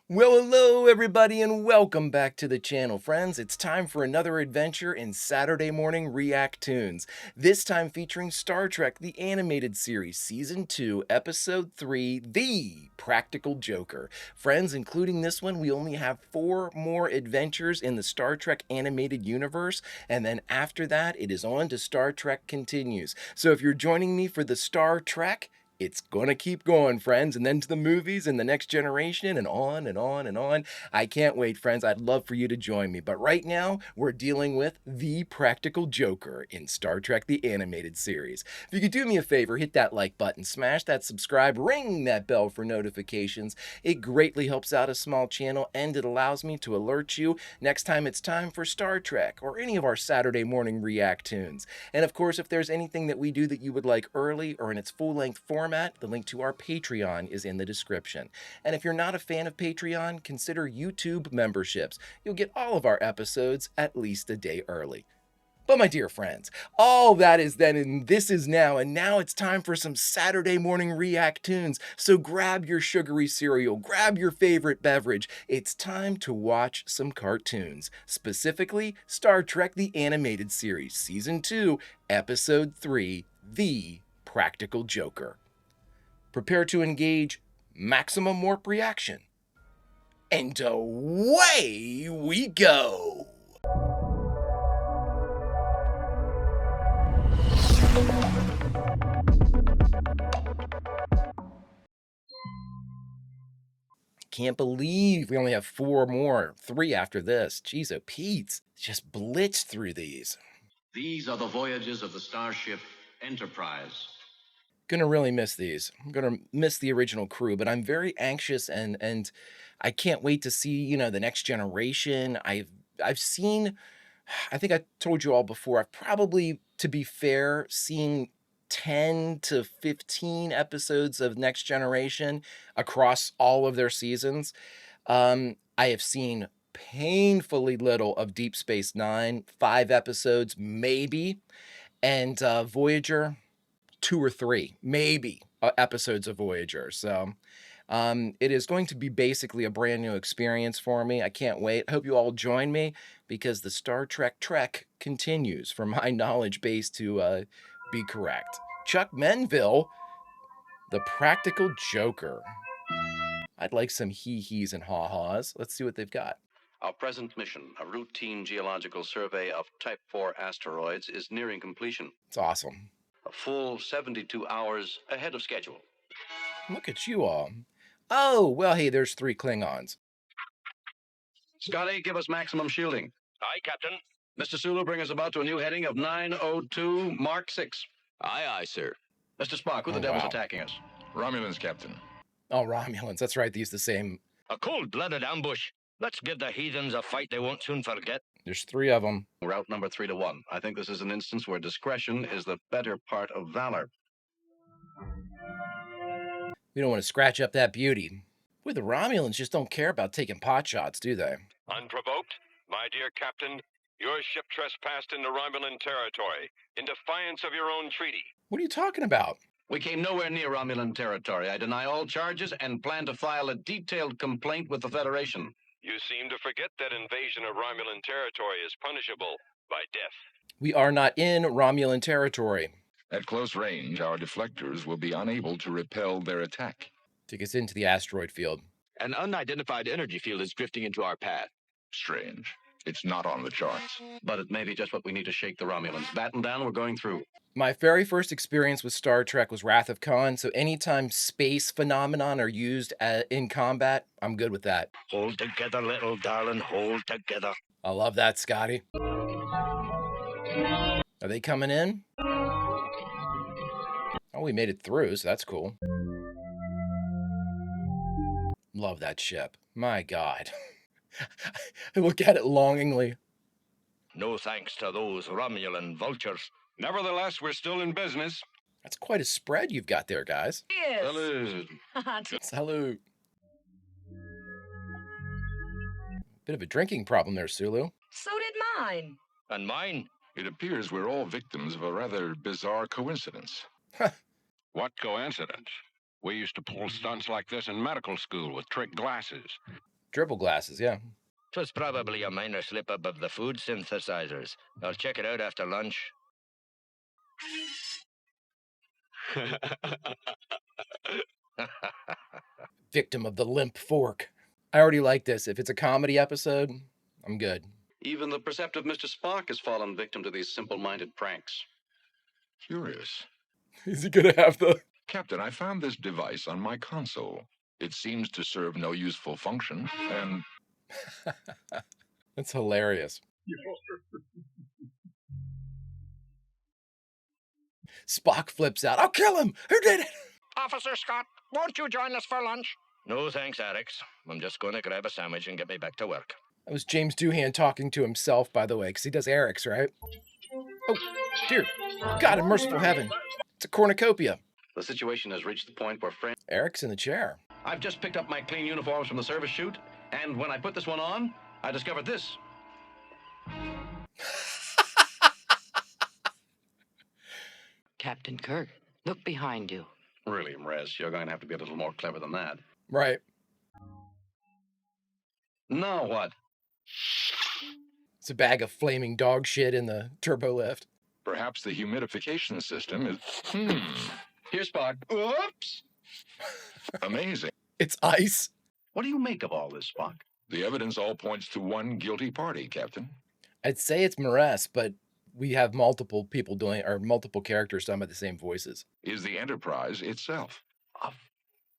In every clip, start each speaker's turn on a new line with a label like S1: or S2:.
S1: Well, hello everybody and welcome back to the channel, friends. It's time for another adventure in Saturday Morning Reactoons. This time featuring Star Trek the Animated Series, Season 2, Episode 3, The Practical Joker. Friends, including this one, we only have 4 more adventures in the Star Trek animated universe, and then after that, it is on to Star Trek Continues. So if you're joining me for the Star Trek, it's gonna keep going, friends, and then to the movies and the next generation and on and on and on. I can't wait, friends. I'd love for you to join me. But right now, we're dealing with the Practical Joker in Star Trek the Animated Series. If you could do me a favor, hit that like button, smash that subscribe, ring that bell for notifications. It greatly helps out a small channel and it allows me to alert you next time it's time for Star Trek or any of our Saturday morning Reactoons. And of course, if there's anything that we do that you would like early or in its full-length format, the link to our Patreon is in the description. And if you're not a fan of Patreon, consider YouTube memberships. You'll get all of our episodes at least a day early. But my dear friends, all that is then and this is now, and now it's time for some Saturday morning Reactoons. So grab your sugary cereal, grab your favorite beverage. It's time to watch some cartoons, specifically Star Trek the Animated Series, Season 2, Episode 3, The Practical Joker. Prepare to engage maximum warp reaction. And away we go! Can't believe we only have 4 more, 3 after this. Jeez, oh Pete, just blitz through these.
S2: These are the voyages of the starship Enterprise.
S1: Gonna really miss these. I'm gonna miss the original crew, but I'm very anxious and I can't wait to see, the next generation. I've seen, I think I told you all before, I've probably, to be fair, seen 10 to 15 episodes of Next Generation across all of their seasons. I have seen painfully little of Deep Space Nine, 5 episodes maybe, and Voyager, 2 or 3 maybe episodes of Voyager. So it is going to be basically a brand new experience for me. I can't wait. I hope you all join me because the Star Trek Trek continues for my knowledge base to be correct. Chuck Menville, the Practical Joker. I'd like some hee-hees and haw-haws. Let's see what they've got.
S2: Our present mission, a routine geological survey of Type 4 asteroids, is nearing completion.
S1: It's awesome.
S2: A full 72 hours ahead of schedule.
S1: Look at you all. Oh, well, hey, there's 3 Klingons.
S2: Scotty, give us maximum shielding.
S3: Aye, Captain.
S2: Mr. Sulu, bring us about to a new heading of 902 Mark 6.
S3: Aye, aye, sir.
S2: Mr. Spock, who the
S1: Oh,
S2: devil's
S1: wow.
S2: attacking us?
S4: Romulans, Captain.
S1: Oh, Romulans. That's right. They use the same.
S3: A cold-blooded ambush. Let's give the heathens a fight they won't soon forget.
S1: There's 3 of them.
S2: Route number 3 to 1. I think this is an instance where discretion is the better part of valor.
S1: We don't want to scratch up that beauty. Boy, the Romulans just don't care about taking pot shots, do they?
S5: Unprovoked, my dear Captain, your ship trespassed into Romulan territory in defiance of your own treaty.
S1: What are you talking about?
S2: We came nowhere near Romulan territory. I deny all charges and plan to file a detailed complaint with the Federation.
S5: You seem to forget that invasion of Romulan territory is punishable by death.
S1: We are not in Romulan territory.
S4: At close range, our deflectors will be unable to repel their attack.
S1: Take us into the asteroid field.
S3: An unidentified energy field is drifting into our path.
S4: Strange. It's not on the charts.
S2: But it may be just what we need to shake the Romulans. Batten down, we're going through.
S1: My very first experience with Star Trek was Wrath of Khan, so anytime space phenomenon are used in combat, I'm good with that.
S3: Hold together, little darling, hold together.
S1: I love that, Scotty. Are they coming in? Oh, we made it through, so that's cool. Love that ship. My God. I look at it longingly.
S3: No thanks to those Romulan vultures.
S5: Nevertheless, we're still in business.
S1: That's quite a spread you've got there, guys.
S2: Salute.
S1: Salute. Bit of a drinking problem there, Sulu.
S6: So did mine.
S3: And mine?
S4: It appears we're all victims of a rather bizarre coincidence.
S5: What coincidence? We used to pull stunts like this in medical school with trick glasses.
S1: Dribble glasses, yeah.
S3: 'Twas probably a minor slip-up of the food synthesizers. I'll check it out after lunch.
S1: Victim of the limp fork. I already like this. If it's a comedy episode, I'm good.
S2: Even the perceptive Mr. Spock has fallen victim to these simple-minded pranks.
S4: Curious.
S1: Is he gonna have the...
S4: Captain, I found this device on my console. It seems to serve no useful function, and
S1: That's hilarious. Spock flips out. I'll kill him! Who did it?
S3: Officer Scott, won't you join us for lunch? No, thanks, Alex. I'm just going to grab a sandwich and get me back to work.
S1: That was James Doohan talking to himself, by the way, because he does Eric's, right? Oh, dear God in merciful heaven. It's a cornucopia.
S2: The situation has reached the point where
S1: Eric's in the chair.
S2: I've just picked up my clean uniforms from the service chute, and when I put this one on, I discovered this.
S6: Captain Kirk, look behind you.
S2: Really, Mrez, you're going to have to be a little more clever than that.
S1: Right.
S2: Now what?
S1: It's a bag of flaming dog shit in the turbo lift.
S4: perhaps the humidification system is...
S2: Here's Spock. Oops!
S4: Amazing.
S1: It's ice.
S2: What do you make of all this, Spock?
S4: The evidence all points to one guilty party, Captain.
S1: I'd say it's Maress, but we have multiple people doing, or multiple characters done by the same voices.
S4: Is the Enterprise itself.
S2: Of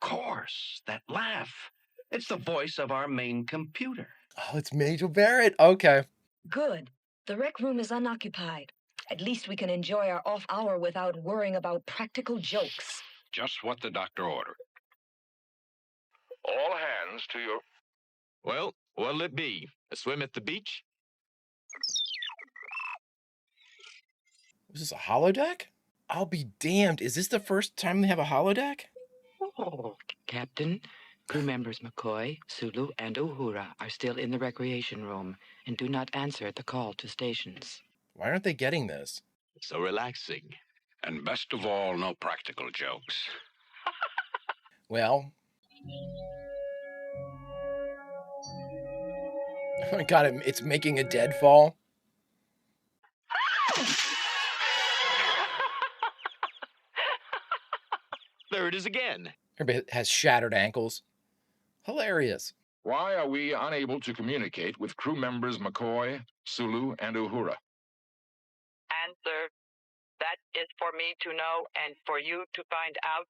S2: course. That laugh. It's the voice of our main computer.
S1: Oh, it's Major Barrett. Okay.
S7: Good. The rec room is unoccupied. At least we can enjoy our off hour without worrying about practical jokes.
S5: Just what the doctor ordered.
S4: All hands to your...
S3: Well, what'll it be? A swim at the beach?
S1: Is this a holodeck? I'll be damned. Is this the first time they have a holodeck?
S6: Oh, Captain. Crew members McCoy, Sulu, and Uhura are still in the recreation room and do not answer the call to stations.
S1: Why aren't they getting this?
S5: So relaxing. And best of all, no practical jokes.
S1: Well. Oh my god, it's making a deadfall.
S3: There it is again.
S1: Everybody has shattered ankles. Hilarious.
S4: Why are we unable to communicate with crew members McCoy, Sulu, and Uhura?
S6: Answer. That is for me to know and for you to find out.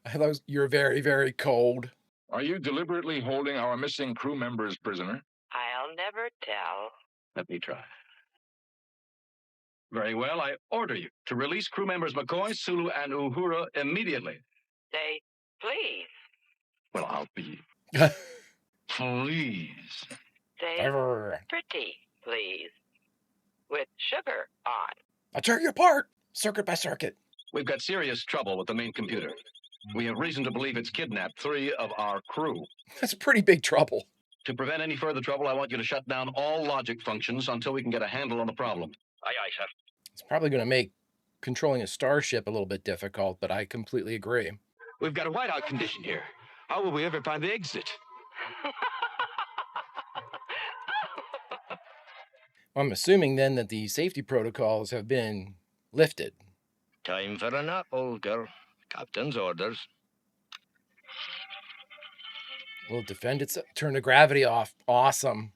S1: I thought you're very, very cold.
S4: Are you deliberately holding our missing crew members prisoner?
S6: I'll never tell.
S2: Let me try. Very well. I order you to release crew members McCoy, Sulu, and Uhura immediately.
S6: Say, please.
S2: Well, I'll be... Please.
S6: Say, pretty, please. With sugar on.
S1: I'll tear you apart, circuit by circuit.
S2: We've got serious trouble with the main computer. We have reason to believe it's kidnapped 3 of our crew.
S1: That's pretty big trouble.
S2: To prevent any further trouble, I want you to shut down all logic functions until we can get a handle on the problem.
S3: Aye, aye, sir.
S1: It's probably going to make controlling a starship a little bit difficult, but I completely agree.
S3: We've got a whiteout condition here. How will we ever find the exit?
S1: I'm assuming then that the safety protocols have been lifted.
S3: Time for a nap, old girl. Captain's orders.
S1: Will it defend itself? Turn the gravity off. Awesome.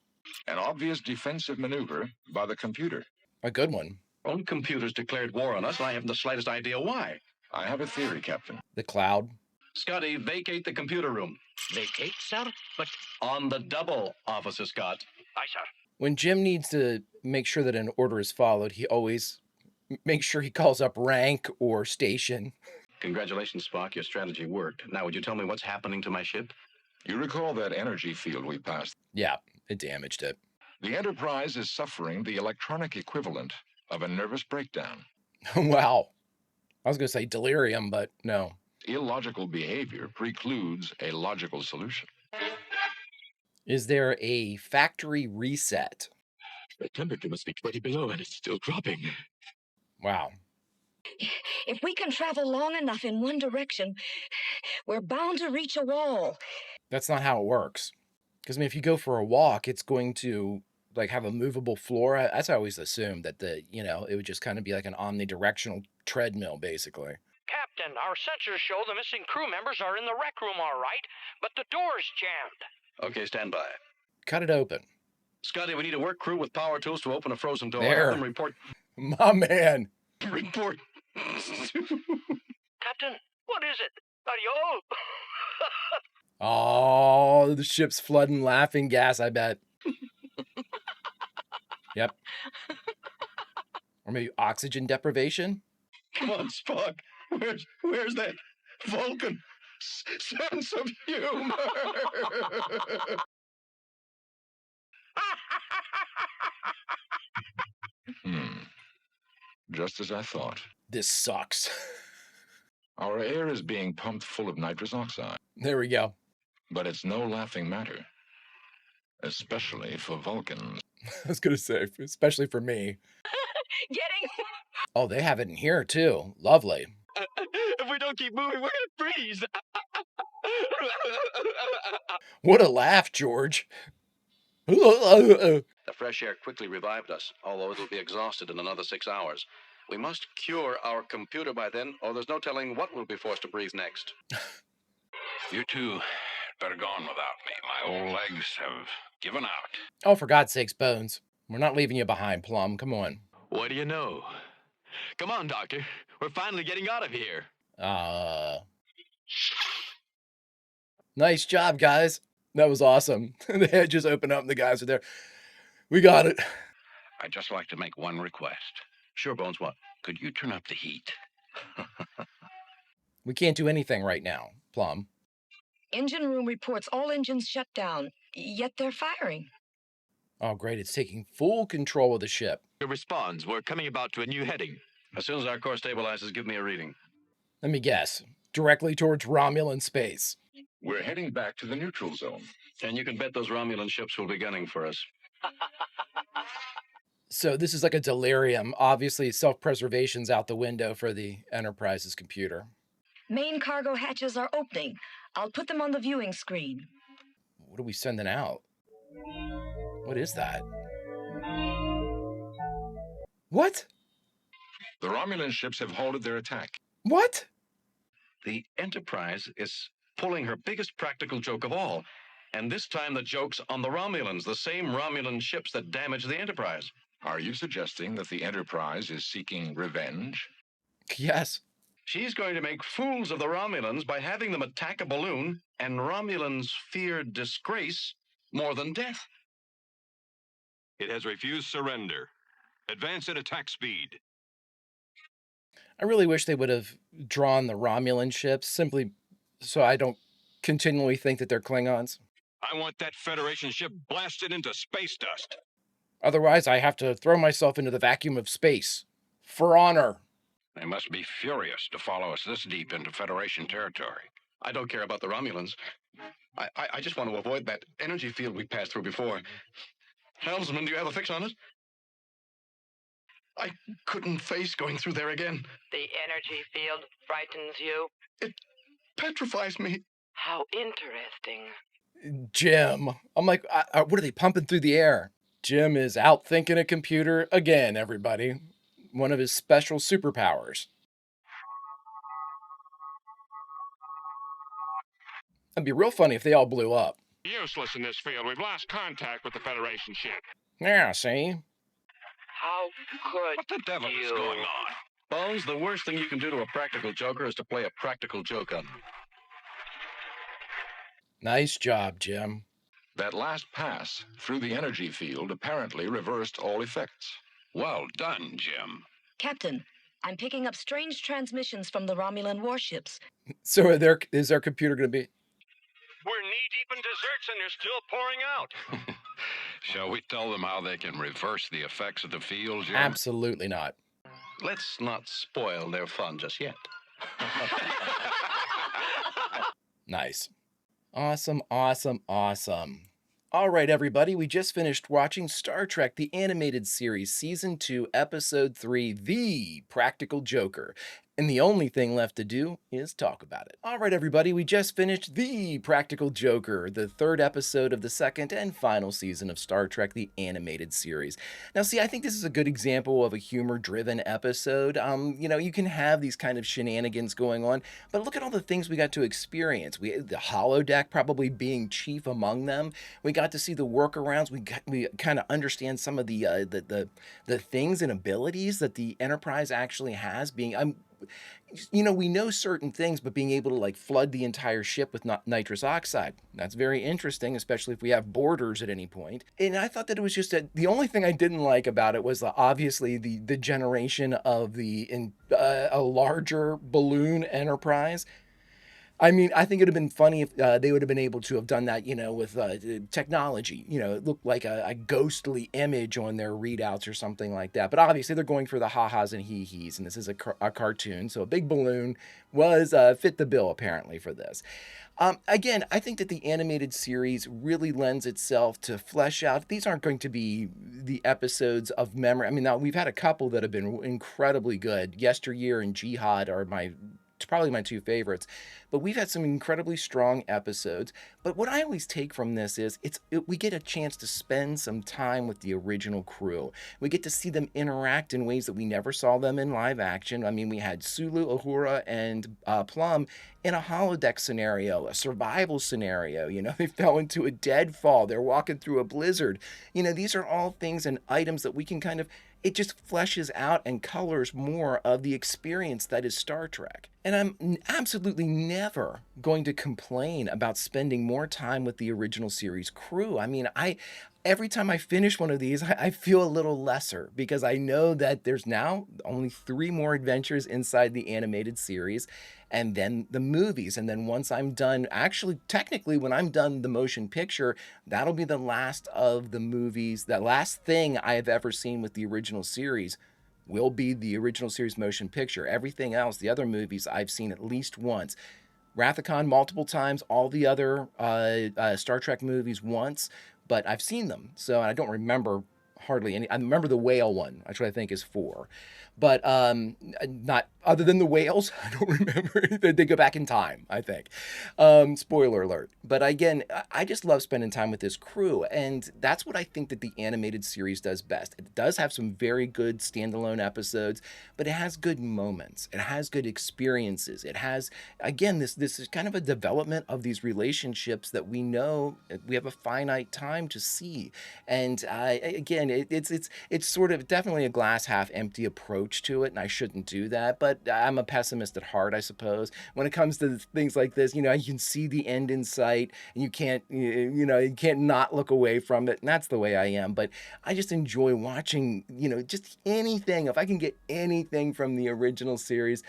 S4: An obvious defensive maneuver by the computer.
S1: A good one.
S2: Own computers declared war on us, and I haven't the slightest idea why.
S4: I have a theory, Captain.
S1: The cloud.
S2: Scotty, vacate the computer room.
S3: Vacate, sir? But...
S2: On the double, Officer Scott.
S3: Aye, sir.
S1: When Jim needs to make sure that an order is followed, he always makes sure he calls up rank or station.
S2: Congratulations, Spock. Your strategy worked. Now, would you tell me what's happening to my ship?
S4: You recall that energy field we passed?
S1: Yeah, it damaged it.
S4: The Enterprise is suffering the electronic equivalent of a nervous breakdown.
S1: Wow. I was going to say delirium, but no.
S4: Illogical behavior precludes a logical solution.
S1: Is there a factory reset?
S3: The temperature must be 20 below and it's still dropping.
S1: Wow.
S7: If we can travel long enough in one direction, we're bound to reach a wall.
S1: That's not how it works. Because, I mean, if you go for a walk, it's going to, like, have a movable floor. That's what I always assumed, that it would just kind of be like an omnidirectional treadmill, basically.
S8: Captain, our sensors show the missing crew members are in the rec room all right, but the door's jammed.
S2: Okay, stand by.
S1: Cut it open.
S2: Scotty, we need a work crew with power tools to open a frozen door.
S1: There.
S2: Have them report.
S1: My man.
S2: Report.
S8: Captain, what is it? Are you all...
S1: Oh, the ship's flooding laughing gas, I bet. Yep. Or maybe oxygen deprivation?
S2: Come on, Spock. Where's that Vulcan sense of humor?
S4: Just as I thought.
S1: This sucks.
S4: Our air is being pumped full of nitrous oxide.
S1: There we go.
S4: But it's no laughing matter. Especially for Vulcans.
S1: I was going to say, especially for me.
S7: Getting...
S1: Oh, they have it in here, too. Lovely.
S8: If we don't keep moving, we're gonna freeze.
S1: What a laugh, George.
S2: The fresh air quickly revived us, although it'll be exhausted in another 6 hours. We must cure our computer by then, or there's no telling what we'll be forced to breathe next.
S5: You two better go on without me. My old legs have given out.
S1: Oh, for God's sakes, Bones. We're not leaving you behind, Plum. Come on.
S9: What do you know? Come on, Doctor. We're finally getting out of here.
S1: Nice job, guys. That was awesome. They had just opened up and the guys are there. We got it.
S3: I'd just like to make one request.
S2: Sure, Bones, what?
S3: Could you turn up the heat?
S1: We can't do anything right now, Plum.
S7: Engine room reports all engines shut down, yet they're firing.
S1: Oh, great. It's taking full control of the ship.
S9: It responds. We're coming about to a new heading.
S2: As soon as our core stabilizes, give me a reading.
S1: Let me guess. Directly towards Romulan space.
S4: We're heading back to the neutral zone.
S2: And you can bet those Romulan ships will be gunning for us.
S1: So this is like a delirium. Obviously, self-preservation's out the window for the Enterprise's computer.
S7: Main cargo hatches are opening. I'll put them on the viewing screen.
S1: What are we sending out? What is that? What?
S4: The Romulan ships have halted their attack.
S1: What?
S2: The Enterprise is pulling her biggest practical joke of all. And this time the joke's on the Romulans, the same Romulan ships that damaged the Enterprise.
S4: Are you suggesting that the Enterprise is seeking revenge?
S1: Yes.
S2: She's going to make fools of the Romulans by having them attack a balloon, and Romulans fear disgrace more than death.
S5: It has refused surrender. Advance at attack speed.
S1: I really wish they would have drawn the Romulan ships simply so I don't continually think that they're Klingons.
S5: I want that Federation ship blasted into space dust.
S1: Otherwise, I have to throw myself into the vacuum of space. For honor.
S3: They must be furious to follow us this deep into Federation territory.
S2: I don't care about the Romulans. I just want to avoid that energy field we passed through before. Helmsman, do you have a fix on it? I couldn't face going through there again.
S6: The energy field frightens you?
S2: It petrifies me.
S6: How interesting.
S1: Jim. I'm like, what are they pumping through the air? Jim is out thinking a computer again, everybody. One of his special superpowers. It'd be real funny if they all blew up.
S5: Useless in this field. We've lost contact with the Federation ship.
S1: Yeah, see?
S6: How could
S3: What the devil
S6: you?
S3: is going on?
S2: Bones, the worst thing you can do to a practical joker is to play a practical joke on him.
S1: Nice job, Jim.
S4: That last pass through the energy field apparently reversed all effects.
S3: Well done, Jim.
S7: Captain, I'm picking up strange transmissions from the Romulan warships.
S1: So is their computer going to be...
S5: We're knee-deep in desserts and they're still pouring out.
S3: Shall we tell them how they can reverse the effects of the field, Jim?
S1: Absolutely not.
S2: Let's not spoil their fun just yet.
S1: Nice. Awesome, awesome, awesome. All right, everybody, we just finished watching Star Trek, the animated series, Season 2, Episode 3, The Practical Joker. And the only thing left to do is talk about it. All right, everybody, we just finished The Practical Joker, the third episode of the second and final season of Star Trek, the animated series. Now, see, I think this is a good example of a humor-driven episode. You can have these kind of shenanigans going on, but look at all the things we got to experience. The holodeck probably being chief among them. We got to see the workarounds. We kind of understand some of the things and abilities that the Enterprise actually has. We know certain things, but being able to like flood the entire ship with nitrous oxide, that's very interesting, especially if we have borders at any point. And I thought that it was just the only thing I didn't like about it was obviously the generation of a larger balloon Enterprise. I mean, I think it would have been funny if they would have been able to have done that, with technology. It looked like a ghostly image on their readouts or something like that. But obviously, they're going for the ha-has and hee-hees, and this is a cartoon, so a big balloon was fit the bill, apparently, for this. Again, I think that the animated series really lends itself to flesh out. These aren't going to be the episodes of memory. I mean, now we've had a couple that have been incredibly good. Yesteryear and Jihad are probably my two favorites, but we've had some incredibly strong episodes. But what I always take from this is we get a chance to spend some time with the original crew. We get to see them interact in ways that we never saw them in live action. I mean, we had Sulu, Uhura, and Plum in a holodeck scenario, a survival scenario. They fell into a deadfall. They're walking through a blizzard. These are all things and items that we can it just fleshes out and colors more of the experience that is Star Trek. And I'm absolutely never going to complain about spending more time with the original series crew. I mean, every time I finish one of these, I feel a little lesser because I know that there's now only 3 more adventures inside the animated series and then the movies. And then once I'm done, actually, technically, when I'm done the motion picture, that'll be the last of the movies. That last thing I have ever seen with the original series will be the original series motion picture. Everything else, the other movies, I've seen at least once. Wrath of Khan multiple times, all the other Star Trek movies once, but I've seen them, so I don't remember hardly any. I remember the whale one, which I think is 4, but not other than the whales. I don't remember. They go back in time, I think. Spoiler alert. But again, I just love spending time with this crew, and that's what I think that the animated series does best. It does have some very good standalone episodes, but it has good moments. It has good experiences. It has, again, this is kind of a development of these relationships that we know we have a finite time to see. And again, it's sort of definitely a glass half empty approach to it, and I shouldn't do that, but I'm a pessimist at heart, I suppose. When it comes to things like this, you can see the end in sight, and you can't not look away from it, and that's the way I am. But I just enjoy watching, just anything. If I can get anything from the original series,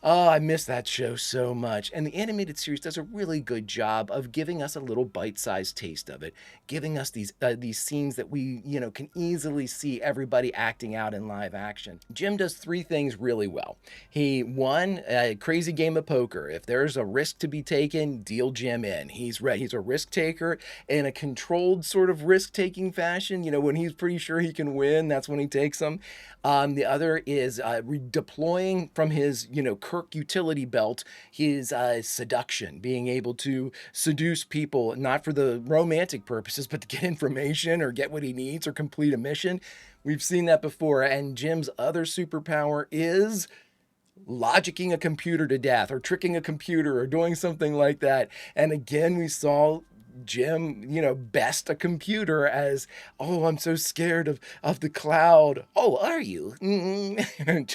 S1: oh, I miss that show so much. And the animated series does a really good job of giving us a little bite-sized taste of it, giving us these scenes that we, can easily see everybody acting out in live action. Jim does 3 things really well. One, a crazy game of poker. If there's a risk to be taken, deal Jim in. He's a risk taker in a controlled sort of risk-taking fashion. When he's pretty sure he can win, that's when he takes them. The other is redeploying from his, Kirk utility belt, his seduction, being able to seduce people, not for the romantic purposes, but to get information or get what he needs or complete a mission. We've seen that before. And Jim's other superpower is logicking a computer to death or tricking a computer or doing something like that. And again, we saw Jim, best a computer as, oh, I'm so scared of the cloud. Oh, are you?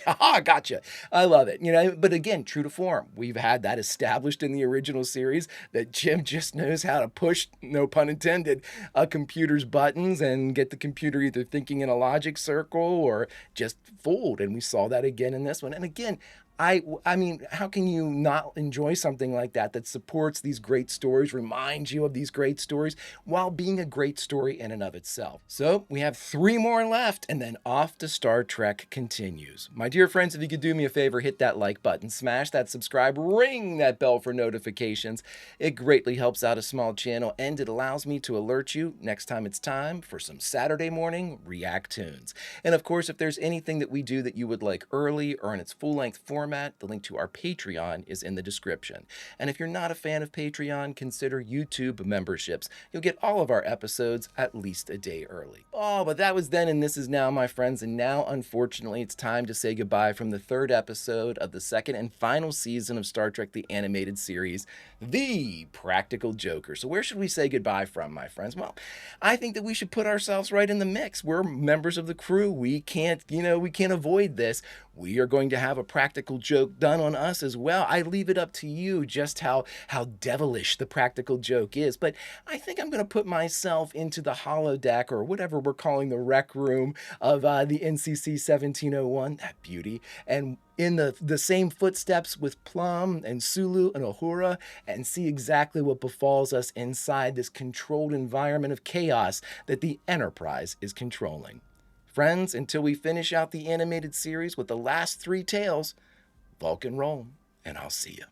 S1: Gotcha. I love it. But again, true to form. We've had that established in the original series that Jim just knows how to push, no pun intended, a computer's buttons and get the computer either thinking in a logic circle or just fooled. And we saw that again in this one. And again, I mean, how can you not enjoy something like that supports these great stories, reminds you of these great stories, while being a great story in and of itself? So we have 3 more left, and then off to Star Trek continues. My dear friends, if you could do me a favor, hit that like button, smash that subscribe, ring that bell for notifications. It greatly helps out a small channel, and it allows me to alert you next time it's time for some Saturday morning React Tunes. And of course, if there's anything that we do that you would like early or in its full-length form, format, the link to our Patreon is in the description. And if you're not a fan of Patreon, consider YouTube memberships. You'll get all of our episodes at least a day early. Oh, but that was then and this is now, my friends, and now, unfortunately, it's time to say goodbye from the third episode of the second and final season of Star Trek the Animated Series, The Practical Joker. So where should we say goodbye from, my friends? Well, I think that we should put ourselves right in the mix. We're members of the crew. We can't avoid this. We are going to have a practical joke done on us as well. I leave it up to you just how devilish the practical joke is. But I think I'm going to put myself into the holodeck, or whatever we're calling the rec room of the NCC 1701, that beauty, and in the same footsteps with Plum and Sulu and Uhura, and see exactly what befalls us inside this controlled environment of chaos that the Enterprise is controlling. Friends, until we finish out the animated series with the last 3 tales, Vulcan roll, and I'll see you.